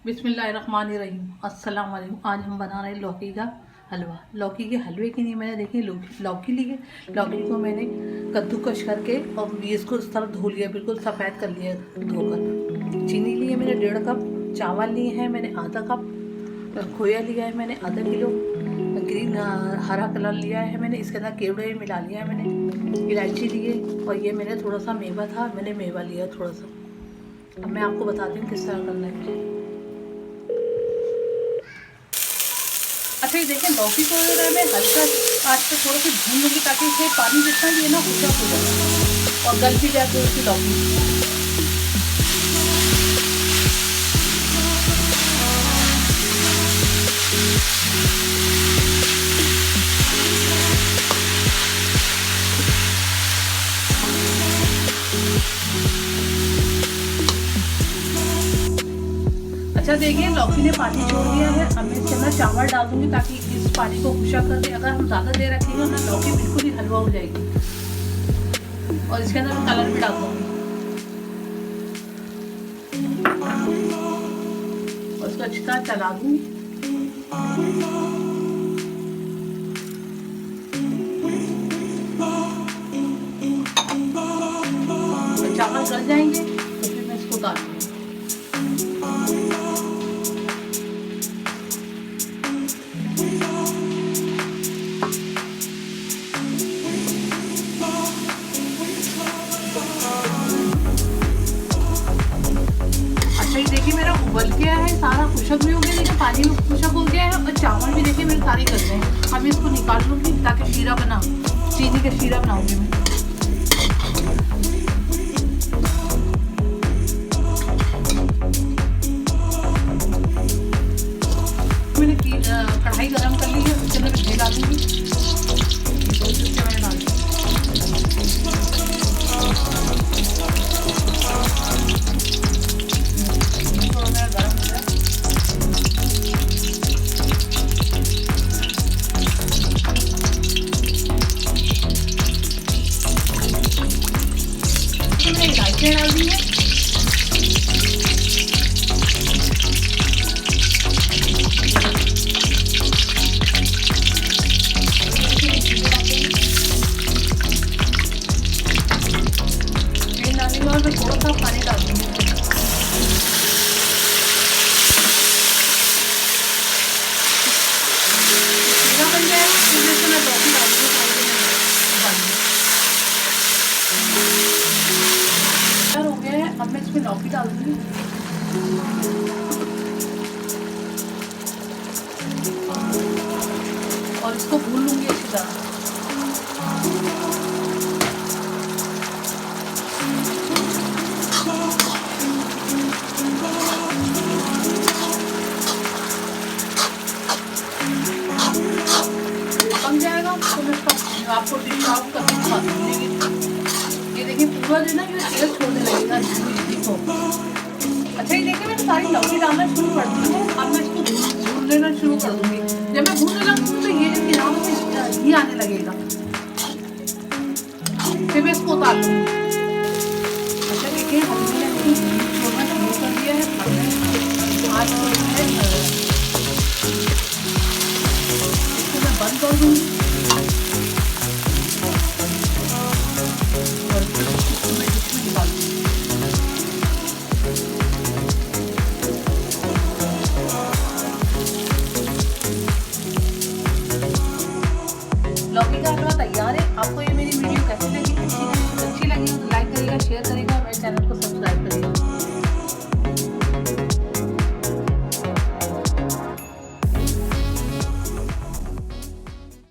बिस्मिल्लाहिर्रहमानिर्रहीम। अस्सलाम वालेकुम। आज हम बना रहे हैं लौकी का हलवा। लौकी के हलवे के लिए मैंने देखिए लौकी ली है। लौकी को मैंने कद्दूकश करके और इसको इस तरह धो लिया, बिल्कुल सफ़ेद कर लिया धोकर। चीनी ली है मैंने 1.5 कप, चावल लिए हैं मैंने आधा कप, खोया लिया है मैंने आधा किलो, ग्रीन हरा कलर लिया है मैंने, इसके अंदर केवड़े मिला लिया है मैंने, इलायची ली है और ये मैंने थोड़ा सा मेवा था, मैंने मेवा लिया थोड़ा सा। अब मैं आपको बताती हूँ किस तरह करना है। अच्छा ये देखें, लौकी को मैं हल्का आँच पे थोड़ा सा भून लूँगी ताकि इसे पानी जितना भी है ना खुशक हो जाए और गल भी जाए थोड़ी सी लौकी। अच्छा देखिए, लौकी ने पानी छोड़ दिया है। अब मैं इसके अंदर चावल डाल दूंगी ताकि इस पानी को खुशा कर दे। अगर हम ज़्यादा देर रखेंगे ना लौकी बिल्कुल ही हलवा हो जाएगी। और इसके अंदर मैं कलर भी डाल दूंगी और इसको अच्छी तरह चला दूंगी। चावल गल जाएंगे तो फिर मैं इसको उतार दूंगी। देखिए मेरा उबल गया है, सारा खुशक भी हो गया, देखिए पानी भी खुशक हो गया है और चावल भी देखिए मेरे सारे गल गए हैं। अब मैं इसको निकाल लूँगी ताकि शीरा बनाऊँ, चीनी का शीरा बनाऊँगी मैं। मैंने कढ़ाई गरम कर ली है, उसके अंदर घी डालूंगी। मैंने डाल दी इलायचियाँ डाल दी है। और मैं थोड़ा सा पानी डाल दूँगी। शीरा बन जाए फिर इसमें मैं लौकी डाल दूँगी। हो गया है, अब मैं इसमें लौकी डाल दूँगी और इसको भून लूँगी अच्छी तरह। पक जाएगा तो मैं आपको डिश आउट करके दिखा दूँगी। ये देखिए पूरा जो ना ये तेल छोड़ने लगेगा देखो। अच्छा ये देखिए मैंने सारी लौकी डालना शुरू कर दी है। अब मैं इसको भून लेना शुरू कर दूँगी। जब मैं भूनने लगूँगी तो ये जो किनारों से घी आने लगेगा, फिर मैं इसको उतार लूँगी। अच्छा देखिए हमने छोड़ना शुरू कर दिया है। आज इसको मैं बंद कर दूँगी। लौकी का हलवा तैयार है। आपको ये मेरी वीडियो कैसी लगी? अच्छी लगी हो तो लाइक करिएगा, शेयर करिएगा, मेरे चैनल को सब्सक्राइब